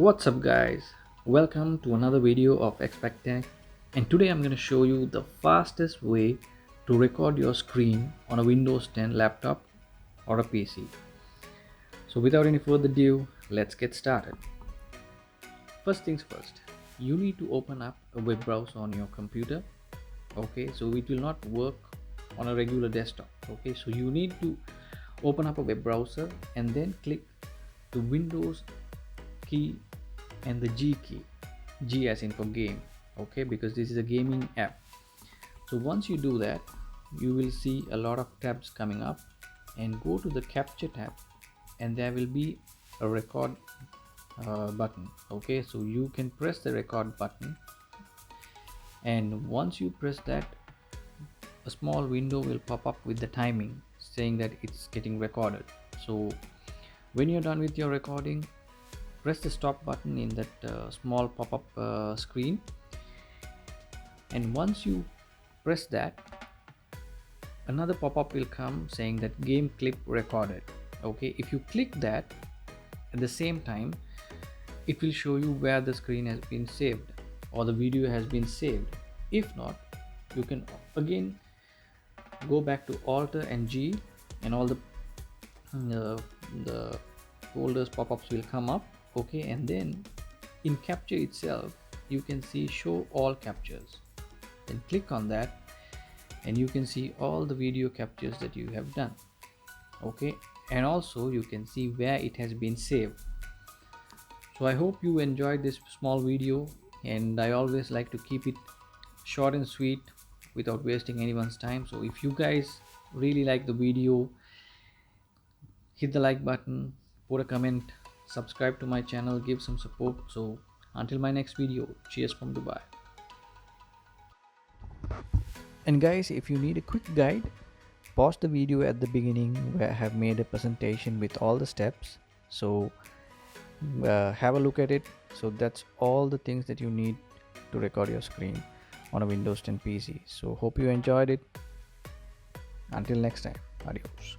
What's up guys, welcome to another video of Expact Tech, and today I'm going to show you the fastest way to record your screen on a Windows 10 laptop or a PC. So without any further ado, let's get started. First things first, you need to open up a web browser on your computer. Okay, so it will not work on a regular desktop. Okay, so you need to open up a web browser and then click the Windows key and the G key, G as in for game. Okay, because this is a gaming app. So once you do that, you will see a lot of tabs coming up, and go to the capture tab, and there will be a record button. Okay, so you can press the record button, and once you press that, a small window will pop up with the timing saying that it's getting recorded. So when you're done with your recording, press the stop button in that small pop-up screen, and once you press that, another pop-up will come saying that game clip recorded. Okay, if you click that, at the same time it will show you where the screen has been saved or the video has been saved. If not, you can again go back to Alt and G, and all the folders pop-ups will come up. Okay, and then in capture itself you can see show all captures, then click on that and you can see all the video captures that you have done. Okay, and also you can see where it has been saved. So I hope you enjoyed this small video, and I always like to keep it short and sweet without wasting anyone's time. So if you guys really like the video, hit the like button, put a comment, subscribe to my channel, give some support. So until my next video, cheers from Dubai. And guys, if you need a quick guide, pause the video at the beginning where I have made a presentation with all the steps. So have a look at it. So that's all the things that you need to record your screen on a Windows 10 PC. So hope you enjoyed it. Until next time, adios.